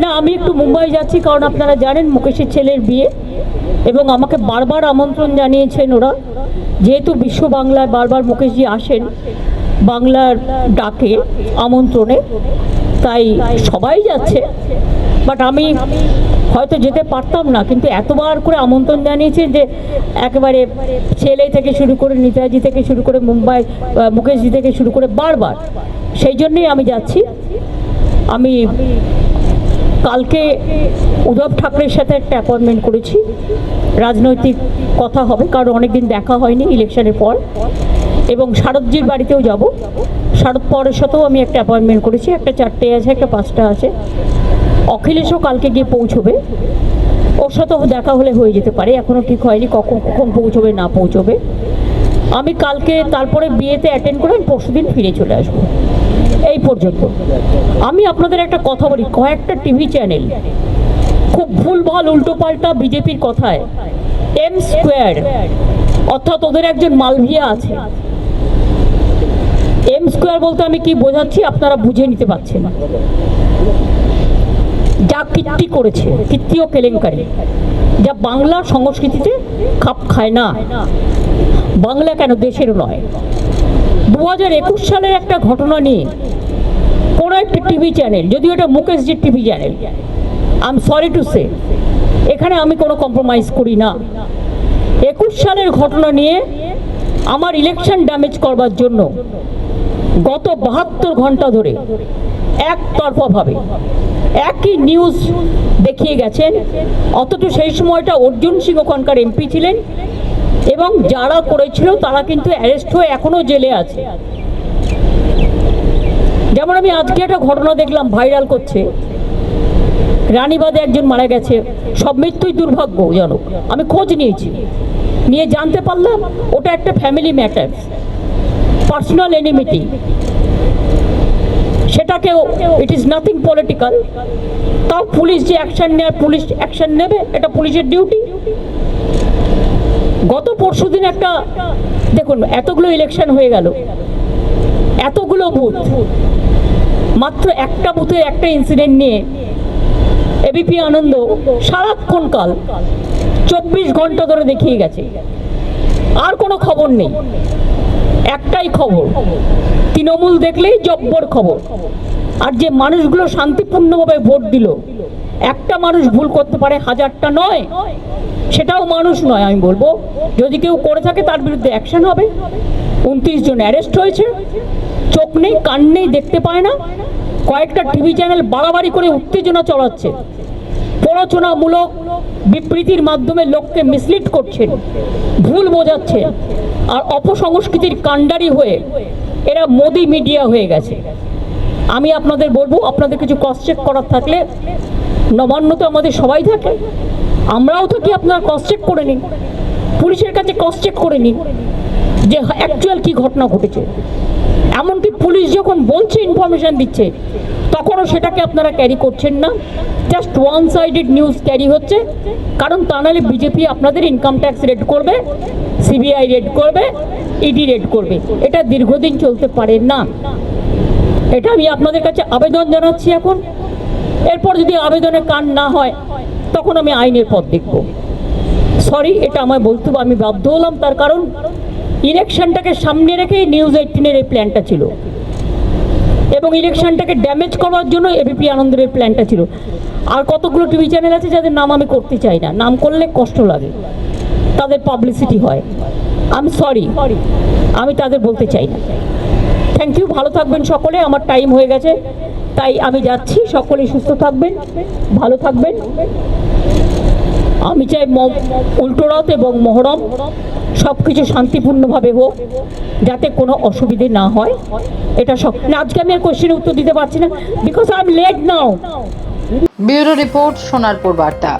না, আমি একটু মুম্বাই যাচ্ছি, কারণ আপনারা জানেন মুকেশের ছেলের বিয়ে, এবং আমাকে বারবার আমন্ত্রণ জানিয়েছেন ওরা, যেহেতু বিশ্ব বাংলায় বারবার মুকেশজি আসেন বাংলার ডাকে আমন্ত্রণে, তাই সবাই যাচ্ছে। বাট আমি হয়তো যেতে পারতাম না, কিন্তু এতবার করে আমন্ত্রণ জানিয়েছেন যে একেবারে ছেলে থেকে শুরু করে নেতাজি থেকে শুরু করে মুম্বাই মুকেশজি থেকে শুরু করে বারবার, সেই জন্যই আমি যাচ্ছি। আমি কালকে উদ্ধব ঠাকরের সাথে একটা অ্যাপয়েন্টমেন্ট করেছি, রাজনৈতিক কথা হবে, কারণ অনেকদিন দেখা হয়নি ইলেকশনের পর। এবং শারদজির বাড়িতেও যাব, শারদ পাওয়ারের সাথেও আমি একটা অ্যাপয়েন্টমেন্ট করেছি, একটা 4টে আছে, একটা 5টা আছে। অখিলেশও কালকে গিয়ে পৌঁছবে, ওর সাথেও দেখা হলে হয়ে যেতে পারে, এখনও ঠিক হয়নি কখন কখন পৌঁছবে না পৌঁছবে। আমি কালকে তারপরে বিয়েতে অ্যাটেন্ড করে আমি পরশুদিন ফিরে চলে আসবো। এই পর্যন্ত আমি আপনাদের একটা কথা বলি, কয়েকটা টিভি চ্যানেল খুব ভুলভাল উল্টোপাল্টা বিজেপির কথায় এম স্কোয়ার, অর্থাৎ ওদের একজন মালভিয়া আছে। এম স্কোয়ার বলতে আমি কি বোঝাচ্ছি আপনারা বুঝে নিতে পারছেন। যা কীর্তি করেছে, কীর্তি ও কেলেঙ্কারি, যা বাংলা সংস্কৃতিতে খাপ খায় না, বাংলা কেন দেশেরও নয়। 2021 সালের একটা ঘটনা নিয়ে কোনো একটা টিভি চ্যানেল, যদিও এটা মুকেশজির TV channel, I am sorry to say, এখানে আমি কোনো কম্প্রোমাইজ করি না। 21 সালের ঘটনা নিয়ে আমার ইলেকশন ড্যামেজ করবার জন্য গত 72 ঘন্টা ধরে একতরফাভাবে একই নিউজ দেখিয়ে গেছেন, অথচ সেই সময়টা অর্জুন সিং ওখানকার এমপি ছিলেন, এবং যারা করেছিল তারা কিন্তু অ্যারেস্ট হয়ে এখনও জেলে আছে। যেমন আমি আজকে একটা ঘটনা দেখলাম ভাইরাল করছে, রানীবাদে একজন মারা গেছে, সব মৃত্যুই দুর্ভাগ্যজনক। আমি খোঁজ নিয়েছি, নিয়ে জানতে পারলাম ওটা একটা ফ্যামিলি ম্যাটার, পার্সোনাল এনিমিটি, সেটাকেও ইট ইজ নাথিং পলিটিক্যাল। তাও পুলিশ যে অ্যাকশন নেয়, পুলিশ অ্যাকশন নেবে, এটা পুলিশের ডিউটি। গত পরশুদিন একটা দেখুন, এতগুলো ইলেকশন হয়ে গেল, এতগুলো বুথ, মাত্র একটা বুথের একটা ইনসিডেন্ট নিয়ে এবিপি আনন্দ সারাক্ষণ কাল 24 ঘন্টা ধরে দেখিয়ে গেছে, আর কোনো খবর নেই। একটাই খবর, তৃণমূল দেখলেই জব্বর খবর। আর যে মানুষগুলো শান্তিপূর্ণভাবে ভোট দিল, একটা মানুষ ভুল করতে পারে, হাজারটা নয়, সেটাও মানুষ নয়। আমি বলবো যদি কেউ করে থাকে তার বিরুদ্ধে অ্যাকশন হবে। 29 জন অ্যারেস্ট হয়েছে, চোখ নেই কান নেই, দেখতে পায় না। কয়েকটা টিভি চ্যানেল বাড়াবাড়ি করে উত্তেজনা চড়াচ্ছে, প্ররোচনামূলক বিবৃতির মাধ্যমে লোককে মিসলিড করছেন, ভুল বোঝাচ্ছেন, আর অপসংস্কৃতির কাণ্ডারি হয়ে এরা মোদি মিডিয়া হয়ে গেছে। আমি আপনাদের বলবো, আপনাদের কিছু ক্রস চেক করার থাকলে, নবান্ন তো আমাদের সবাই থাকে, আমরাও থাকি, আপনারা ক্রস চেক করে নিন, পুলিশের কাছে ক্রস চেক করে নিন যে অ্যাকচুয়াল কি ঘটনা ঘটেছে। এমনকি পুলিশ যখন বলছে, ইনফরমেশন দিচ্ছে, তখনও সেটাকে আপনারা ক্যারি করছেন না, just one sided news carry হচ্ছে। কারণ তা নাহলে বিজেপি আপনাদের ইনকাম ট্যাক্স রেড করবে, সিবিআই রেড করবে, ইডি রেড করবে। এটা দীর্ঘদিন চলতে পারে না। এটা আমি আপনাদের কাছে আবেদন জানাচ্ছি এখন। এরপর যদি আবেদনে কান না হয়, তখন আমি আইনের পথ দেখব। সরি, এটা আমায় বলতে আমি বাধ্য হলাম, তার কারণ ইলেকশনটাকে সামনে রেখে নিউজ 18-এর এই প্ল্যানটা ছিল, এবং ইলেকশনটাকে ড্যামেজ করার জন্য এবিপি আনন্দের এই প্ল্যানটা ছিল। আর কতগুলো টিভি চ্যানেল আছে যাদের নাম আমি করতে চাই না, নাম করলে কষ্ট লাগে, তাদের পাবলিসিটি হয়। আমি সরি, আমি তাদের বলতে চাই না। থ্যাংক ইউ, ভালো থাকবেন সকলে। আমার টাইম হয়ে গেছে, তাই আমি যাচ্ছি। সকলে সুস্থ থাকবেন, ভালো থাকবেন। আমি চাই উল্টোরথ এবং মহরম সব কিছু শান্তিপূর্ণভাবে হোক, যাতে কোনো অসুবিধে না হয়। এটা সব না, আজকে আমি আর কোশ্চেনের উত্তর দিতে পারছি না, because I am late now. Bureau report, Sonarpur বার্তা।